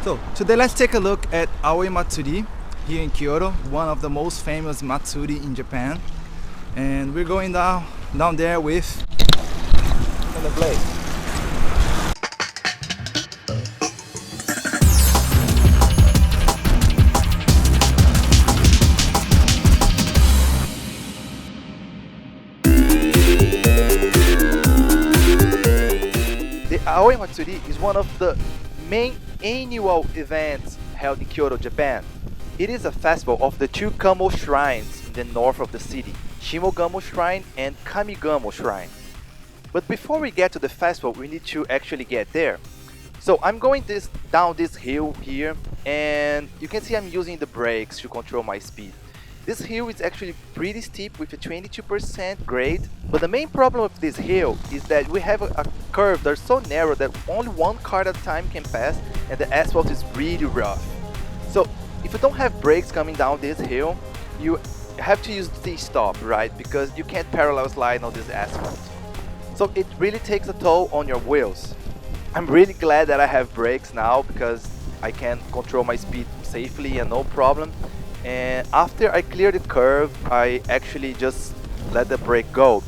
So today let's take a look at Aoi Matsuri here in Kyoto, one of the most famous Matsuri in Japan. And we're going down there with Thundrblade. The Aoi Matsuri is one of the main annual events held in Kyoto, Japan. It is a festival of the two Kamo shrines in the north of the city, Shimogamo Shrine and Kamigamo Shrine. But before we get to the festival, we need to actually get there. So I'm going down this hill here, and you can see I'm using the brakes to control my speed. This hill is actually pretty steep with a 22% grade, but the main problem with this hill is that we have a curve that's so narrow that only one car at a time can pass, and the asphalt is really rough. So if you don't have brakes coming down this hill, you have to use the stop, right? Because you can't parallel slide on this asphalt. So it really takes a toll on your wheels. I'm really glad that I have brakes now because I can control my speed safely and no problem. And after I clear the curve, I actually just let the brake go.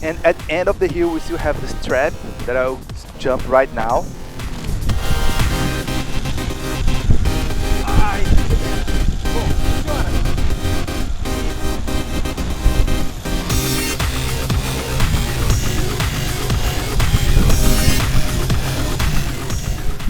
And at the end of the hill, we still have the strap that I'll jump right now.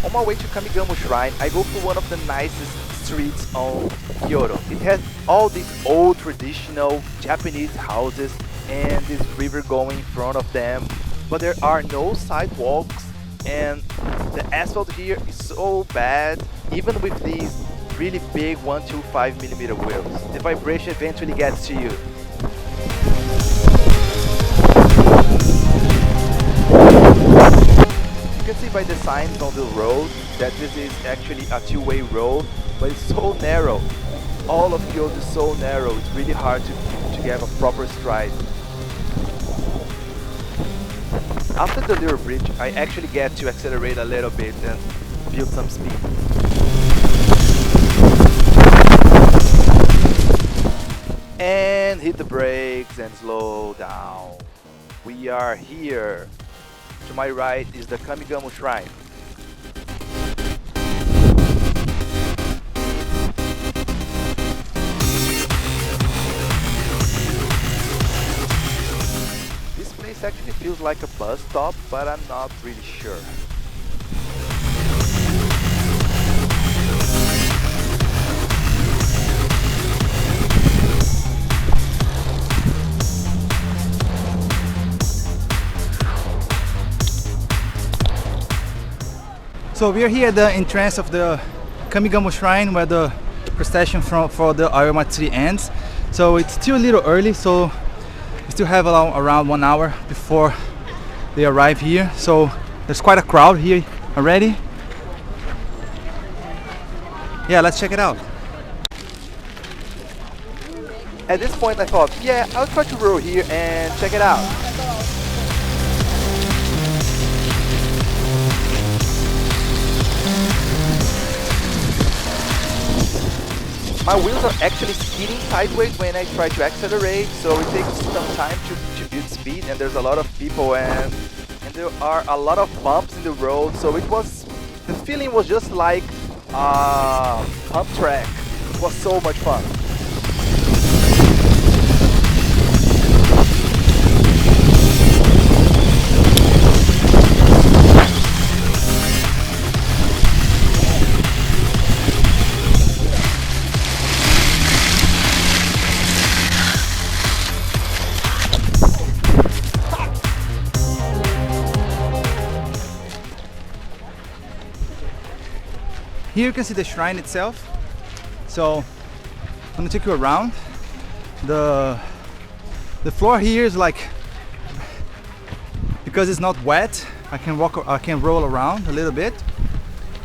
On my way to Kamigamo Shrine, I go through one of the nicest streets on Kyoto. It has all these old traditional Japanese houses and this river going in front of them, but there are no sidewalks and the asphalt here is so bad, even with these really big 125mm wheels. The vibration eventually gets to you. You can see by the signs on the road that this is actually a two-way road, but it's so narrow. All of Kyoto is so narrow, it's really hard to get a proper stride. After the little bridge, I actually get to accelerate a little bit and build some speed. And hit the brakes and slow down. We are here. To my right is the Kamigamo Shrine. This place actually feels like a bus stop, but I'm not really sure. So we are here at the entrance of the Kamigamo Shrine where the procession for the Aoi Matsuri ends. So it's still a little early, so we still have around 1 hour before they arrive here. So there's quite a crowd here already. Yeah, let's check it out. At this point I thought, yeah, I'll try to roll here and check it out. My wheels are actually skidding sideways when I try to accelerate, so it takes some time to build speed, and there's a lot of people and there are a lot of bumps in the road, so the feeling was just like a pump track. It was so much fun. Here you can see the shrine itself. So I'm gonna take you around. The floor here is like, because it's not wet, I can roll around a little bit.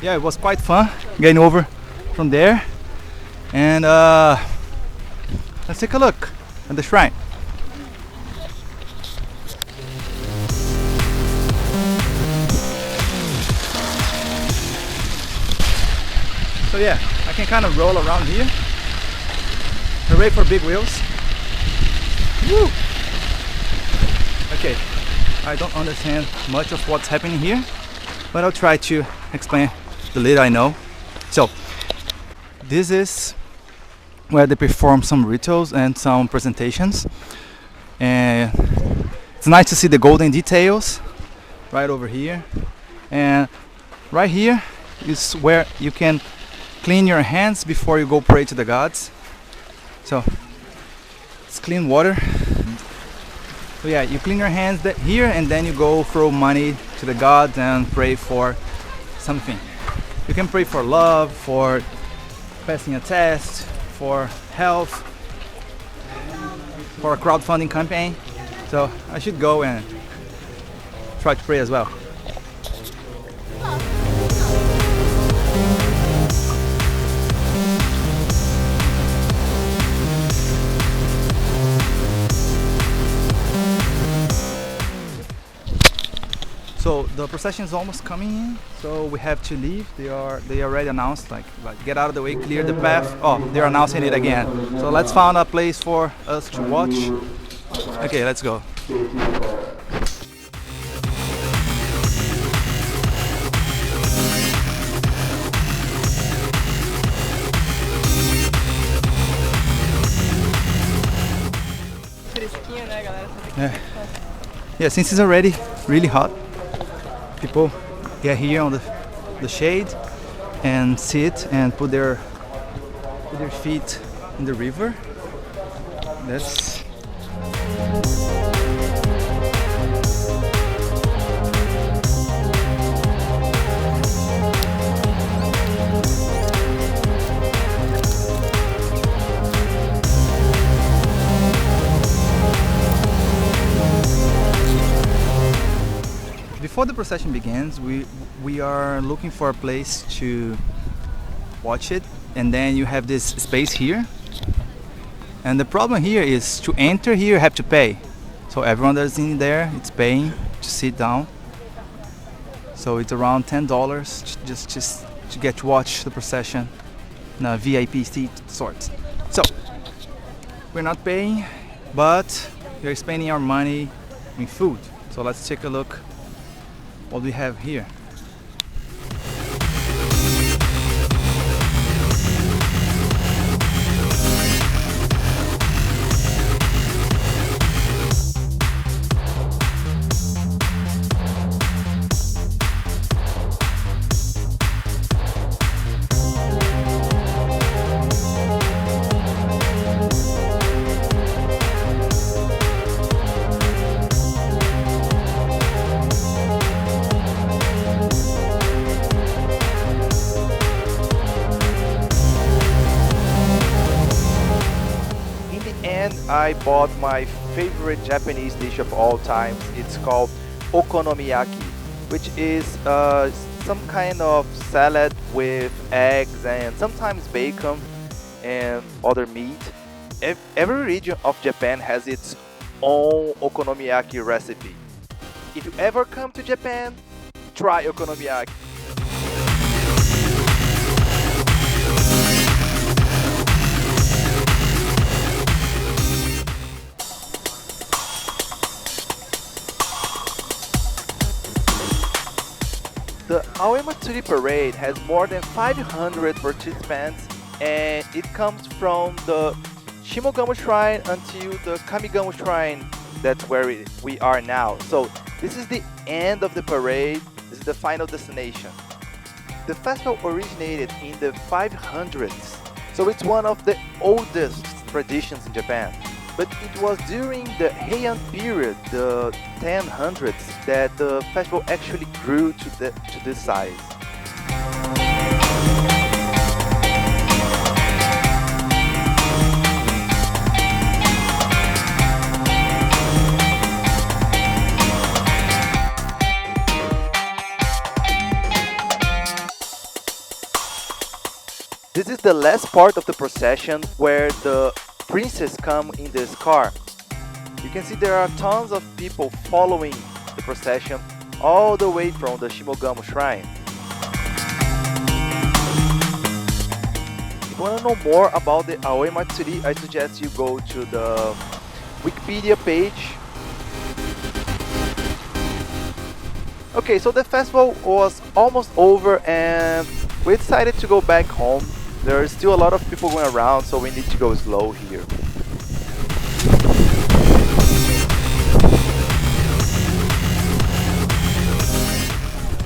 Yeah, it was quite fun getting over from there. And let's take a look. at the shrine. So yeah, I can kind of roll around here. Hooray for big wheels. Woo! Okay, I don't understand much of what's happening here, but I'll try to explain the little I know. So, this is where they perform some rituals and some presentations. And it's nice to see the golden details right over here. And right here is where you can clean your hands before you go pray to the gods. So it's clean water. So yeah, you clean your hands here and then you go throw money to the gods and pray for something. You can pray for love, for passing a test, for health, for a crowdfunding campaign. So I should go and try to pray as well. So the procession is almost coming in, so we have to leave. They already announced like get out of the way, clear the path. Oh, they're announcing it again. So let's find a place for us to watch. Okay, let's go. Yeah, since it's already really hot, people get here on the shade and sit and put their feet in the river. That's before the procession begins, we are looking for a place to watch it, and then you have this space here. And the problem here is to enter here you have to pay. So everyone that's in there, it's paying to sit down. So it's around $10 just to get to watch the procession in a VIP seat sorts. So we're not paying, but we're spending our money in food. So let's take a look what we have here. I bought my favorite Japanese dish of all time. It's called okonomiyaki, which is some kind of salad with eggs and sometimes bacon and other meat. Every region of Japan has its own okonomiyaki recipe. If you ever come to Japan, try okonomiyaki. The Aoi Matsuri parade has more than 500 participants, and it comes from the Shimogamo Shrine until the Kamigamo Shrine. That's where we are now. So this is the end of the parade. This is the final destination. The festival originated in the 500s, so it's one of the oldest traditions in Japan. But it was during the Heian period, the 1000s, that the festival actually grew to this size. This is the last part of the procession where the princess come in this car. You can see there are tons of people following the procession all the way from the Shimogamo Shrine. If you want to know more about the Aoi Matsuri, I suggest you go to the Wikipedia page. Okay, so the festival was almost over and we decided to go back home. There are still a lot of people going around, so we need to go slow here.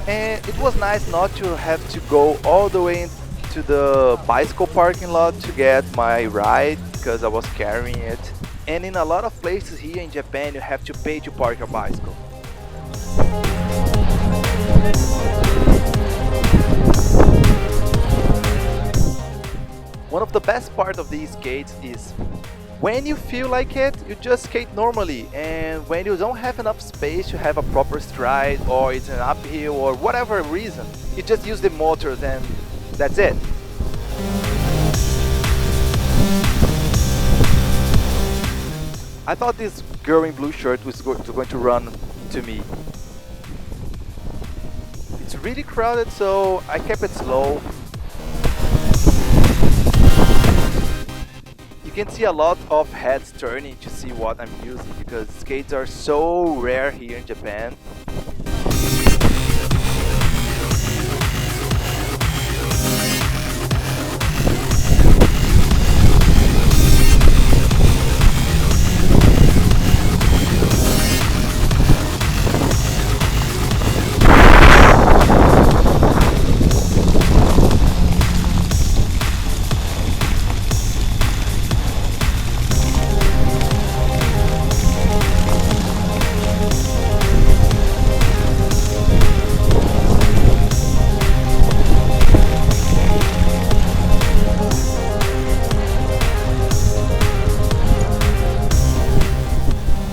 And it was nice not to have to go all the way to the bicycle parking lot to get my ride because I was carrying it. And in a lot of places here in Japan you have to pay to park your bicycle. One of the best parts of these skates is when you feel like it, you just skate normally, and when you don't have enough space to have a proper stride or it's an uphill or whatever reason, you just use the motors and that's it. I thought this girl in blue shirt was going to run to me. It's really crowded, so I kept it slow. You can see a lot of heads turning to see what I'm using because skates are so rare here in Japan.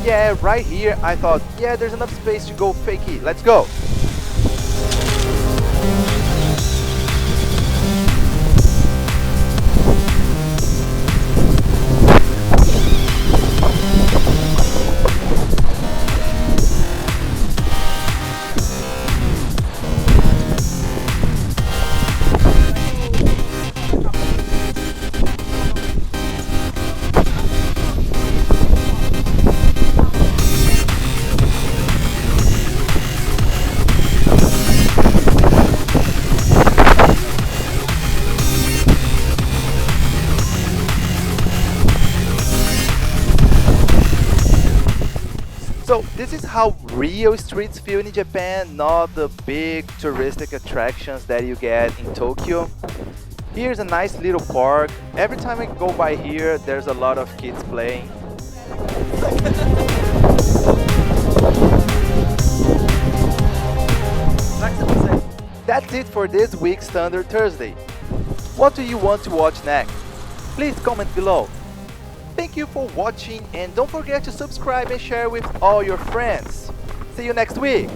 Yeah, right here I thought, yeah, there's enough space to go fakie, let's go! So this is how real streets feel in Japan, not the big touristic attractions that you get in Tokyo. Here's a nice little park. Every time I go by here, there's a lot of kids playing. That's it for this week's Thunder Thursday. What do you want to watch next? Please comment below. Thank you for watching and don't forget to subscribe and share with all your friends. See you next week!